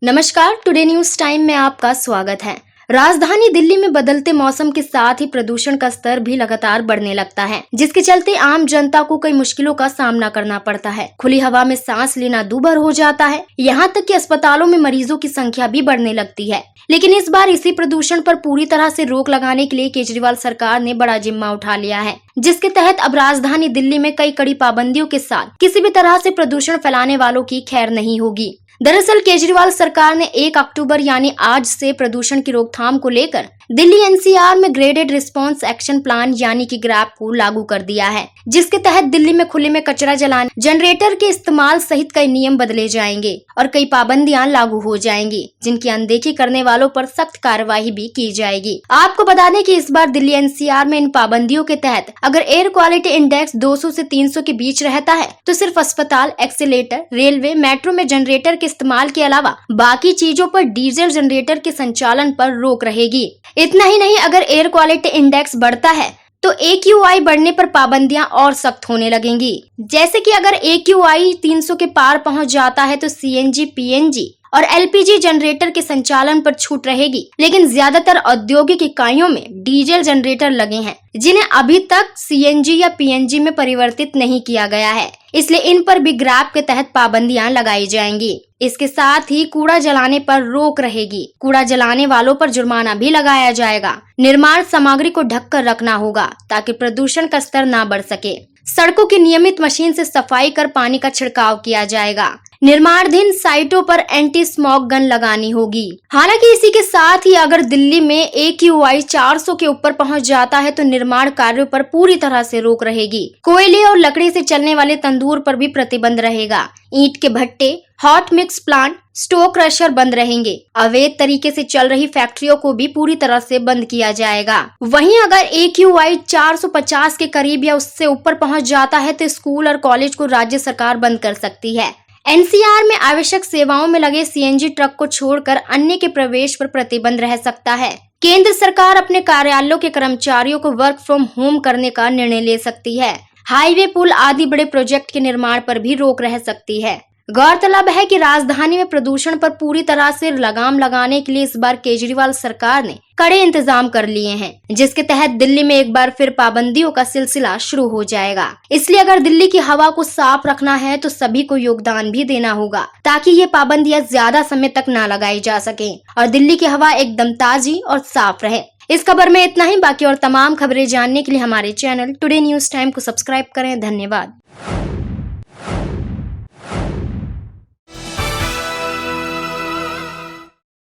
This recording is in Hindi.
नमस्कार, टुडे न्यूज टाइम में आपका स्वागत है। राजधानी दिल्ली में बदलते मौसम के साथ ही प्रदूषण का स्तर भी लगातार बढ़ने लगता है, जिसके चलते आम जनता को कई मुश्किलों का सामना करना पड़ता है। खुली हवा में सांस लेना दूभर हो जाता है, यहाँ तक कि अस्पतालों में मरीजों की संख्या भी बढ़ने लगती है। लेकिन इस बार इसी प्रदूषण पर पूरी तरह से रोक लगाने के लिए केजरीवाल सरकार ने बड़ा जिम्मा उठा लिया है, जिसके तहत अब राजधानी दिल्ली में कई कड़ी पाबंदियों के साथ किसी भी तरह से प्रदूषण फैलाने वालों की खैर नहीं होगी। दरअसल केजरीवाल सरकार ने 1 अक्टूबर यानी आज से प्रदूषण की रोकथाम को लेकर दिल्ली एनसीआर में ग्रेडेड रिस्पांस एक्शन प्लान यानी कि ग्रैप को लागू कर दिया है, जिसके तहत दिल्ली में खुले में कचरा जलाने, जनरेटर के इस्तेमाल सहित कई नियम बदले जाएंगे और कई पाबंदियां लागू हो जाएंगी, जिनकी अनदेखी करने वालों पर सख्त कार्रवाई भी की जाएगी। आपको बता दें कि इस बार दिल्ली एनसीआर में इन पाबंदियों के तहत अगर एयर क्वालिटी इंडेक्स 200 से 300 के बीच रहता है तो सिर्फ अस्पताल, एक्सीलेटर, रेलवे, मेट्रो में जनरेटर के इस्तेमाल के अलावा बाकी चीजों पर डीजल जनरेटर के संचालन पर रोक रहेगी। इतना ही नहीं, अगर एयर क्वालिटी इंडेक्स बढ़ता है तो AQI बढ़ने पर पाबंदियां और सख्त होने लगेंगी। जैसे कि अगर AQI 300 के पार पहुंच जाता है तो CNG, PNG और LPG जनरेटर के संचालन पर छूट रहेगी। लेकिन ज्यादातर औद्योगिक इकाइयों में डीजल जनरेटर लगे हैं, जिन्हें अभी तक CNG या PNG में परिवर्तित नहीं किया गया है, इसलिए इन पर भी ग्रैप के तहत पाबंदियां लगाई जाएंगी। इसके साथ ही कूड़ा जलाने पर रोक रहेगी। कूड़ा जलाने वालों पर जुर्माना भी लगाया जाएगा। निर्माण सामग्री को ढककर रखना होगा ताकि प्रदूषण का स्तर न बढ़ सके। सड़कों की नियमित मशीन से सफाई कर पानी का छिड़काव किया जाएगा। निर्माणाधीन साइटों पर एंटी स्मॉग गन लगानी होगी। हालांकि इसी के साथ ही अगर दिल्ली में AQI 400 के ऊपर पहुंच जाता है तो निर्माण कार्यों पर पूरी तरह से रोक रहेगी। कोयले और लकड़ी से चलने वाले तंदूर पर भी प्रतिबंध रहेगा। ईंट के भट्टे, हॉट मिक्स प्लांट, स्टो क्रशर बंद रहेंगे। अवैध तरीके से चल रही फैक्ट्रियों को भी पूरी तरह से बंद किया जाएगा। वहीं अगर AQI 450 के करीब या उससे ऊपर पहुंच जाता है तो स्कूल और कॉलेज को राज्य सरकार बंद कर सकती है। एनसीआर में आवश्यक सेवाओं में लगे CNG ट्रक को छोड़कर अन्य के प्रवेश पर प्रतिबंध रह सकता है। केंद्र सरकार अपने कार्यालयों के कर्मचारियों को वर्क फ्रॉम होम करने का निर्णय ले सकती है। हाईवे, पुल आदि बड़े प्रोजेक्ट के निर्माण पर भी रोक रह सकती है। गौरतलब है कि राजधानी में प्रदूषण पर पूरी तरह से लगाम लगाने के लिए इस बार केजरीवाल सरकार ने कड़े इंतजाम कर लिए हैं, जिसके तहत दिल्ली में एक बार फिर पाबंदियों का सिलसिला शुरू हो जाएगा। इसलिए अगर दिल्ली की हवा को साफ रखना है तो सभी को योगदान भी देना होगा, ताकि ये पाबंदियां ज्यादा समय तक न लगाई जा सके और दिल्ली की हवा एकदम ताजी और साफ रहे। इस खबर में इतना ही। बाकी और तमाम खबरें जानने के लिए हमारे चैनल टुडे न्यूज टाइम को सब्सक्राइब करें। धन्यवाद।